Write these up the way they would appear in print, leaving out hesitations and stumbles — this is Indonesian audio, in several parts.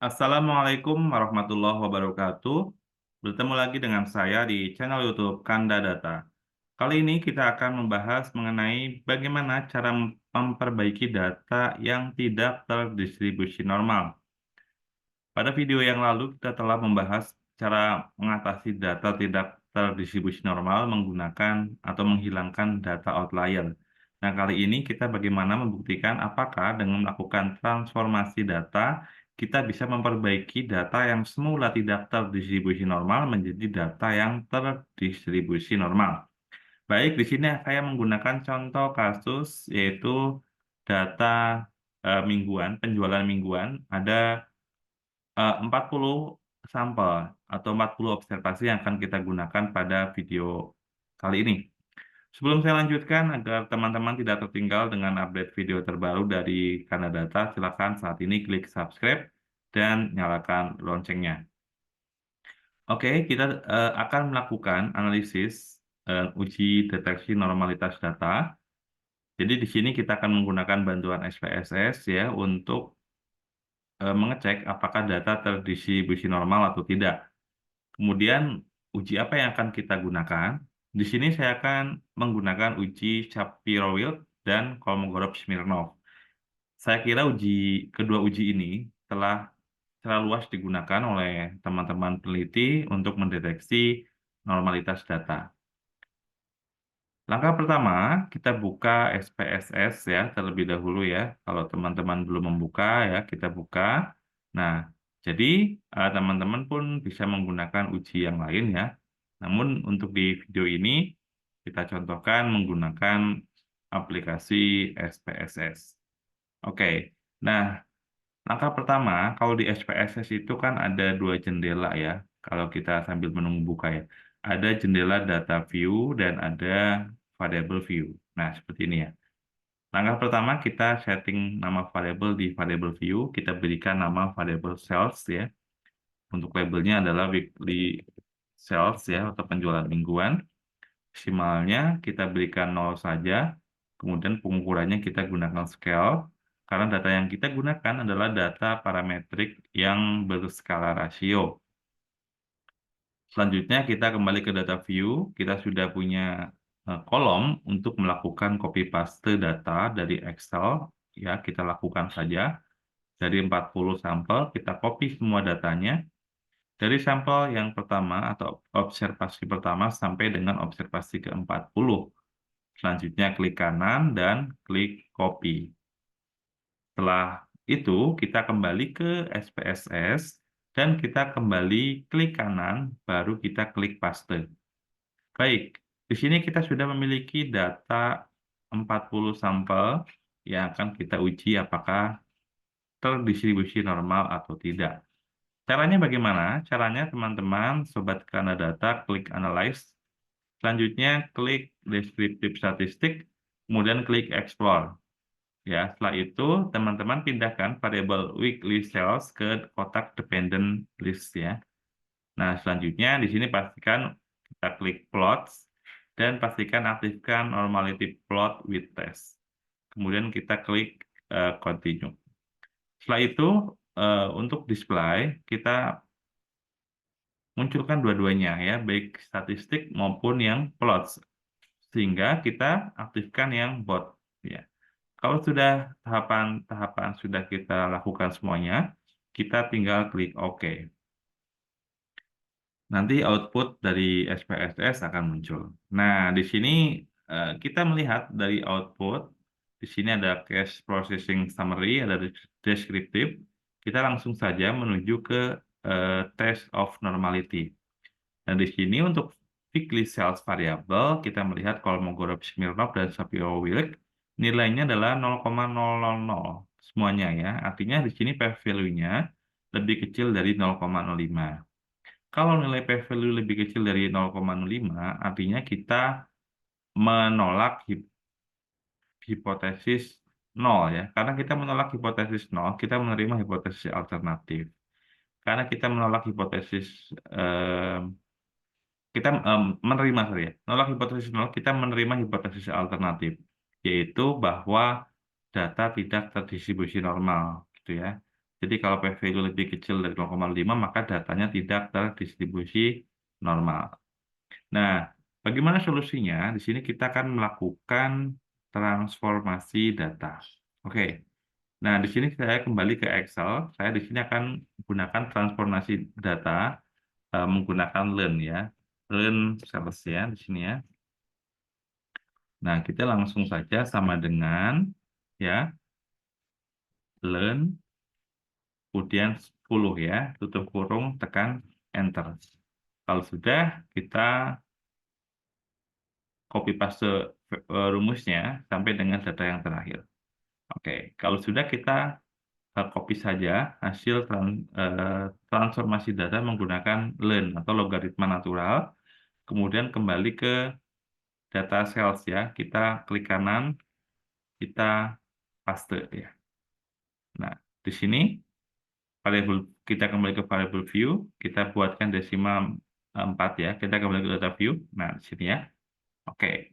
Assalamualaikum warahmatullahi wabarakatuh. Bertemu lagi dengan saya di channel YouTube Kanda Data. Kali ini kita akan membahas mengenai bagaimana cara memperbaiki data yang tidak terdistribusi normal. Pada video yang lalu kita telah membahas cara mengatasi data tidak terdistribusi normal menggunakan atau menghilangkan data outlier. Nah, kali ini kita bagaimana membuktikan apakah dengan melakukan transformasi data, kita bisa memperbaiki data yang semula tidak terdistribusi normal menjadi data yang terdistribusi normal. Baik, di sini saya menggunakan contoh kasus yaitu data mingguan, penjualan mingguan. Ada 40 sampel atau 40 observasi yang akan kita gunakan pada video kali ini. Sebelum saya lanjutkan, agar teman-teman tidak tertinggal dengan update video terbaru dari Kanadata, silakan saat ini klik subscribe dan nyalakan loncengnya. Oke, kita akan melakukan analisis uji deteksi normalitas data. Jadi di sini kita akan menggunakan bantuan SPSS ya untuk mengecek apakah data terdistribusi normal atau tidak. Kemudian uji apa yang akan kita gunakan? Di sini saya akan menggunakan uji Shapiro-Wilk dan Kolmogorov-Smirnov. Saya kira kedua uji ini telah secara luas digunakan oleh teman-teman peneliti untuk mendeteksi normalitas data. Langkah pertama, kita buka SPSS ya terlebih dahulu ya. Kalau teman-teman belum membuka ya, kita buka. Nah, jadi teman-teman pun bisa menggunakan uji yang lain ya. Namun untuk di video ini, kita contohkan menggunakan aplikasi SPSS. Oke, nah langkah pertama, kalau di SPSS itu kan ada dua jendela ya. Kalau kita sambil menunggu buka ya. Ada jendela data view dan ada variable view. Nah, seperti ini ya. Langkah pertama kita setting nama variable di variable view. Kita berikan nama variable sales ya. Untuk labelnya adalah weekly sales ya atau penjualan mingguan. Simalnya kita berikan 0 saja. Kemudian pengukurannya kita gunakan scale. Karena data yang kita gunakan adalah data parametrik yang berskala rasio. Selanjutnya kita kembali ke data view. Kita sudah punya kolom untuk melakukan copy paste data dari Excel. Ya, kita lakukan saja. Dari 40 sampel, kita copy semua datanya. Dari sampel yang pertama atau observasi pertama sampai dengan observasi ke-40. Selanjutnya klik kanan dan klik copy. Setelah itu kita kembali ke SPSS dan kita kembali klik kanan, baru kita klik paste. Baik, di sini kita sudah memiliki data 40 sampel yang akan kita uji apakah terdistribusi normal atau tidak. Caranya bagaimana? Caranya teman-teman, Sobat Kanadata, klik Analyze. Selanjutnya klik Descriptive Statistik, kemudian klik Explore. Ya, setelah itu teman-teman pindahkan variabel weekly sales ke kotak dependent list ya. Nah, selanjutnya di sini pastikan kita klik plots dan pastikan aktifkan normality plot with test. Kemudian kita klik continue. Setelah itu untuk display kita munculkan dua-duanya ya, baik statistik maupun yang plots. Sehingga kita aktifkan yang bot ya. Kalau sudah tahapan-tahapan sudah kita lakukan semuanya, kita tinggal klik OK. Nanti output dari SPSS akan muncul. Nah, di sini kita melihat dari output, di sini ada cache processing summary, ada descriptive. Kita langsung saja menuju ke test of normality. Dan di sini untuk weekly sales variable, kita melihat Kolmogorov-Smirnov dan Shapiro-Wilk, nilainya adalah 0,000 semuanya ya. Artinya di sini p-value-nya lebih kecil dari 0,05. Kalau nilai p-value lebih kecil dari 0,05, artinya kita menolak hipotesis 0 ya. Karena kita menolak hipotesis 0, kita menerima hipotesis alternatif. Karena kita menolak hipotesis kita menerima sorry ya, menolak hipotesis 0, kita menerima hipotesis alternatif, yaitu bahwa data tidak terdistribusi normal gitu ya. Jadi kalau P value lebih kecil dari 0,5 maka datanya tidak terdistribusi normal. Nah, bagaimana solusinya? Di sini kita akan melakukan transformasi data. Oke. Nah, di sini saya kembali ke Excel. Saya di sini akan gunakan transformasi data menggunakan learn ya. Learn sales ya di sini ya. Nah, kita langsung saja sama dengan ya learn kemudian 10 ya, tutup kurung, tekan enter. Kalau sudah, kita copy paste rumusnya sampai dengan data yang terakhir. Oke, kalau sudah kita copy saja hasil transformasi data menggunakan learn atau logaritma natural, kemudian kembali ke data sales ya, kita klik kanan, kita paste ya. Nah, di sini variable kita kembali ke variable view, kita buatkan desimal 4 ya, kita kembali ke data view. Nah, di sini ya. Oke.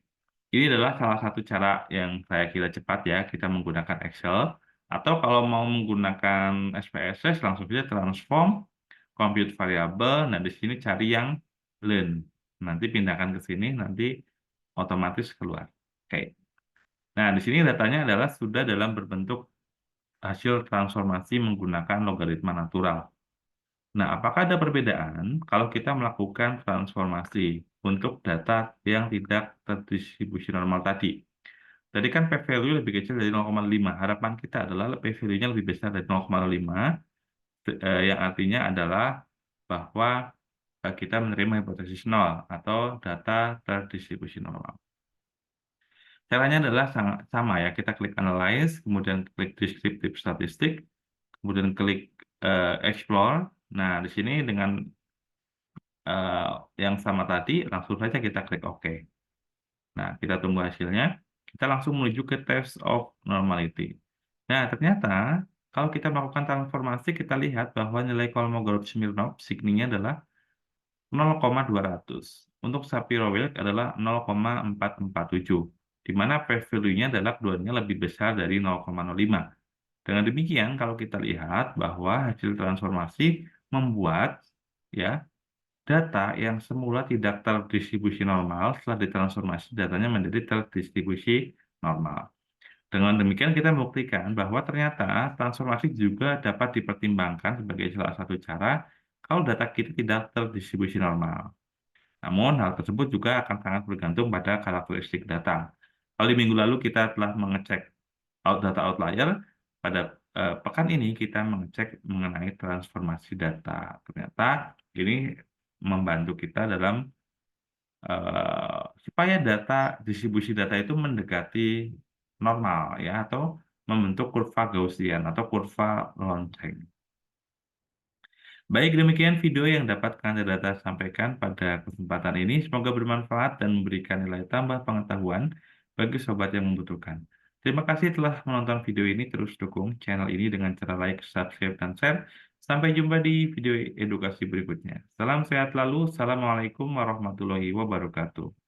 Ini adalah salah satu cara yang saya kira cepat ya, kita menggunakan Excel. Atau kalau mau menggunakan SPSS, langsung saja transform, compute variable, nah di sini cari yang learn. Nanti pindahkan ke sini, nanti otomatis keluar. Oke. Nah, di sini datanya adalah sudah dalam berbentuk hasil transformasi menggunakan logaritma natural. Nah, apakah ada perbedaan kalau kita melakukan transformasi untuk data yang tidak terdistribusi normal tadi? Tadi kan P value lebih kecil dari 0,5. Harapan kita adalah P value-nya lebih besar dari 0,5, yang artinya adalah bahwa kita menerima hipotesis nol atau data terdistribusi normal. Caranya adalah sangat sama ya, kita klik Analyze, kemudian klik Descriptive Statistic, kemudian klik Explore. Nah, di sini dengan yang sama tadi, langsung saja kita klik OK. Nah, kita tunggu hasilnya. Kita langsung menuju ke test of normality. Nah, ternyata kalau kita melakukan transformasi, kita lihat bahwa nilai Kolmogorov-Smirnov sigma-nya adalah 0,200. Untuk Shapiro-Wilk adalah 0,447, di mana p-value-nya adalah keduanya lebih besar dari 0,05. Dengan demikian, kalau kita lihat bahwa hasil transformasi membuat ya data yang semula tidak terdistribusi normal setelah ditransformasi datanya menjadi terdistribusi normal. Dengan demikian kita membuktikan bahwa ternyata transformasi juga dapat dipertimbangkan sebagai salah satu cara kalau data kita tidak terdistribusi normal. Namun hal tersebut juga akan sangat bergantung pada karakteristik data. Kalau di minggu lalu kita telah mengecek data outlier, pada pekan ini kita mengecek mengenai transformasi data. Ternyata ini membantu kita dalam supaya distribusi data itu mendekati normal ya atau membentuk kurva Gaussian atau kurva lonceng. Baik, demikian video yang dapat Data sampaikan pada kesempatan ini. Semoga bermanfaat dan memberikan nilai tambah pengetahuan bagi sobat yang membutuhkan. Terima kasih telah menonton video ini. Terus dukung channel ini dengan cara like, subscribe, dan share. Sampai jumpa di video edukasi berikutnya. Salam sehat selalu. Assalamualaikum warahmatullahi wabarakatuh.